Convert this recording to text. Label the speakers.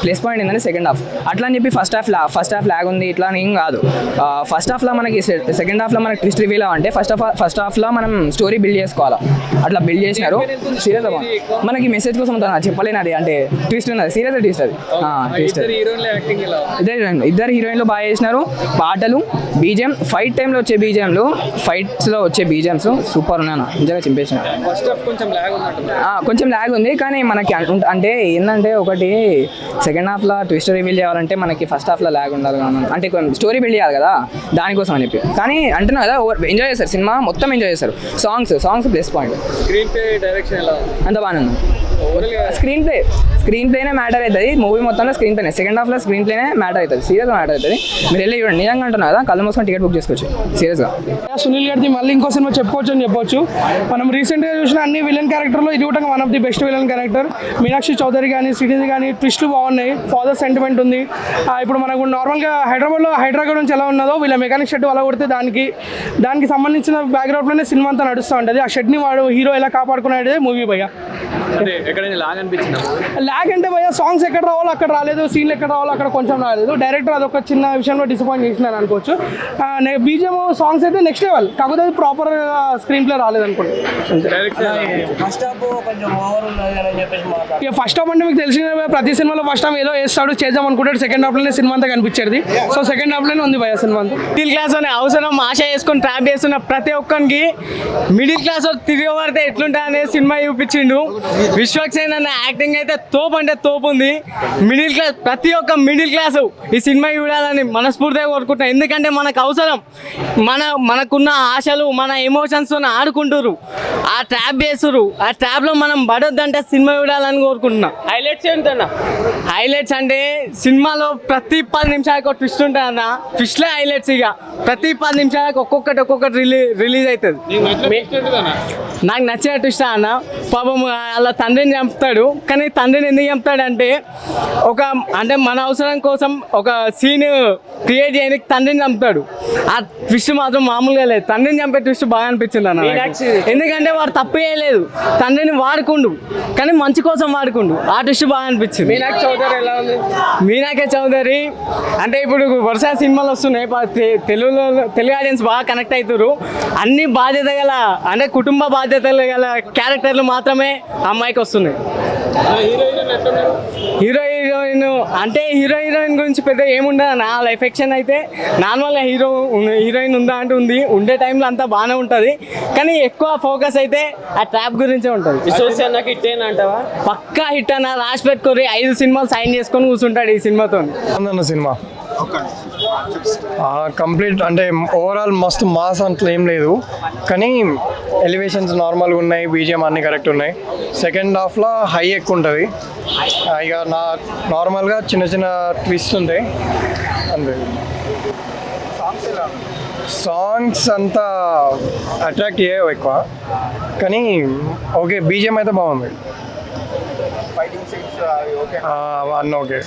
Speaker 1: Plus point ఏంటంటే second half. అట్లా అని చెప్పి ఫస్ట్ హాఫ్ లాగ్ ఉంది ఇట్లా అని ఏం కాదు. ఫస్ట్ హాఫ్లో మనకి సెకండ్ హాఫ్లో మనకి ట్విస్ట్ రివీల్ అంటే ఫస్ట్ హాఫ్లో మనం స్టోరీ బిల్డ్ చేసుకోవాలి. అట్లా బిల్డ్ చేసినారు. సీరియస్ మనకి మెసేజ్ కోసం చెప్పలేను అది, అంటే ట్విస్ట్ ఉన్నది, సీరియస్ ట్విస్ట్ అది. ఇద్దరు హీరోయిన్లు బాగా చేసినారు. పాటలు, బీజిఎం, ఫైట్ టైంలో వచ్చే బీజిఎంలు, ఫైట్స్లో వచ్చే బీజిఎంస్ సూపర్ ఉన్నాను, నిజంగా చింపేసిన. కొంచెం ల్యాగ్ ఉంది కానీ మనకి అంటే ఏంటంటే ఒకటి సెకండ్ హాఫ్లో ట్విస్ట్ రివీల్ చేయాలంటే మనకి ఫస్ట్ హాఫ్లో ల్యాగ్ ఉండాలి, అంటే స్టోరీ బిల్డ్ చేయాలి కదా, దానికోసం అని చెప్పి. కానీ అంటున్నా కదా ఎంజాయ్ చేస్తారు, సినిమా మొత్తం ఎంజాయ్ చేస్తారు. Songs plus point.
Speaker 2: Screen play, direction ఎలా
Speaker 1: అంత బాగానే ఉంది. స్క్రీన్ ప్లేనే మ్యాటర్ అవుతుంది మూవీ మొత్తంలో. స్క్రీన్ ప్లేనే సెకండ్ హాఫ్లో స్క్రీన్ ప్లేనే మ్యాటర్ అవుతుంది, సీరియస్గా మ్యాటర్ అవుతుంది. మీరు వెళ్ళి చూడండి, నిజంగా అంటున్నా కదా, కళ్ళు మూసుకొని టికెట్ బుక్ చేసుకోవచ్చు సీరియస్గా.
Speaker 3: సునీల్ గారిది మళ్ళీ ఇంకో సినిమా చెప్పుకోవచ్చు అని చెప్పొచ్చు. మనం రీసెంట్గా చూసిన అన్ని విలన్ క్యారెక్టర్లో ఇది కూడా one of the best villain character. Meenakshi Chaudhary కానీ, శ్రీనిధి కానీ ట్విస్ట్లు బాగున్నాయి, ఫాదర్ సెంటిమెంట్ ఉంది. ఇప్పుడు మనకు నార్మల్గా హైదరాబాద్లో హైదరాబాద్ నుంచి ఎలా ఉన్నదో వీళ్ళ మెకానిక్ షెడ్ అలా కొడితే దానికి సంబంధించిన బ్యాక్గ్రౌండ్లోనే సినిమా అంతా నడుస్తూ ఉంటుంది. ఆ షెడ్ని వాడు హీరో ఎలా కాపాడుకునేది మూవీ భయ్య. ల్యాగ్ అంటే భయ్య సాంగ్స్ ఎక్కడ రావాలో అక్కడ రాలేదు, సీన్లు ఎక్కడ రావాలో అక్కడ కొంచెం రాలేదు. డైరెక్టర్ అదొక చిన్న విషయంలో డిసప్పాయింట్ చేసినాను అనుకోవచ్చు. బీజిఎం సాంగ్స్ అయితే నెక్స్ట్ లెవెల్, కాకపోతే అది ప్రాపర్ స్క్రీన్ ప్లే రాలేదు అనుకోండి. ఇక ఫస్ట్ హాఫ్ అంటే మీకు తెలిసిన ప్రతి సినిమాలో ఫస్ట్ హాఫ్ ఏదో వేస్తాడు, చేద్దాం అనుకుంటాడు, సెకండ్ హాఫ్లోనే సినిమా అంతా కనిపించేది. సో సెకండ్ హాఫ్లోనే ఉంది భయ్య సినిమా అంతా.
Speaker 4: మిడిల్ క్లాస్ అనే అవసరం ఆశ వేసుకొని ట్రాప్ చేస్తున్న ప్రతి ఒక్కరికి మిడిల్ క్లాస్ తిరిగి పడితే ఎట్లుంటా అనే సినిమా చూపించిండు. విశ్వక్సేన్ అనే యాక్టింగ్ అయితే తోపు అంటే తోపు ఉంది. మిడిల్ క్లాస్ ప్రతి ఒక్క మిడిల్ క్లాస్ ఈ సినిమా చూడాలని మనస్ఫూర్తిగా కోరుకుంటున్నాను. ఎందుకంటే మనకు అవసరం, మనకున్న ఆశలు, మన ఎమోషన్స్ ఆడుకుంటారు, ఆ ట్రాప్ చేస్తురు. ఆ ట్రాప్లో మనం పడొద్దంటే సినిమా చూడాలని కోరుకుంటున్నాం. హైలైట్స్ ఏంటన్నా? హైలైట్స్ అంటే సినిమాలో ప్రతి 10 నిమిషాలకు ట్విస్ట్ ఉంటుంది అన్న. ట్విస్ట్లే హైలైట్స్. ఇక ప్రతి 10 నిమిషాలకు ఒక్కొక్కటి రిలీజ్ అవుతుంది. నాకు నచ్చిన ట్విస్ట్ అన్న, పాపం అలా తండ్రిని చంపుతాడు. కానీ తండ్రిని ఎందుకు చంపుతాడంటే అంటే మన అవసరం కోసం ఒక సీన్ క్రియేట్ చేయడానికి తండ్రిని చంపుతాడు. ఆ ట్విస్ట్ మాత్రం మామూలుగా లేదు. తండ్రిని చంపే ట్విస్ట్ బాగా అనిపించింది అన్న. ఎందుకంటే వాడు తప్పు చేయలేదు, తండ్రిని వాడుకుండు కానీ మంచి కోసం వాడుకుండు. ఆ ట్విస్ట్ బాగా అనిపించింది.
Speaker 2: మీనాక్షి చౌదరి ఎలా ఉంది?
Speaker 4: మీనాక్షి చౌదరి అంటే ఇప్పుడు వరుస సినిమాలు వస్తున్నాయి, తెలుగు ఆడియన్స్ బాగా కనెక్ట్ అవుతారు. అన్ని బాధ్యత గల అంటే కుటుంబ బాధ్యతలు గల క్యారెక్టర్లు మాత్రమే అమ్మాయికి వస్తున్నాయి. హీరోయిన్ గురించి పెద్ద ఏముండదు నా లైఫ్ యాక్షన్ అయితే. నార్మల్గా హీరోయిన్ ఉందా అంటే ఉంది, ఉండే టైంలో అంతా బాగానే ఉంటుంది. కానీ ఎక్కువ ఫోకస్ అయితే ఆ ట్రాప్ గురించే ఉంటుంది. పక్కా హిట్ అన్న, రాసి పెట్టుకొని 5 సినిమాలు సైన్ చేసుకొని కూర్చుంటాడు ఈ సినిమాతో.
Speaker 5: సినిమా కంప్లీట్ అంటే ఓవరాల్ మస్తు మాస్ అంత ఏం లేదు, కానీ ఎలివేషన్స్ నార్మల్గా ఉన్నాయి, బీజిఎం అన్నీ కరెక్ట్ ఉన్నాయి. సెకండ్ హాఫ్లో హై ఎక్కువ ఉంటుంది. ఇక నార్మల్గా చిన్న ట్విస్ట్ ఉంటాయి అంతే. సాంగ్స్ అంతా అట్రాక్ట్ చేయవు ఎక్కువ, కానీ ఓకే బీజిఎం అయితే బాగుంది. అన్నీ ఓకే.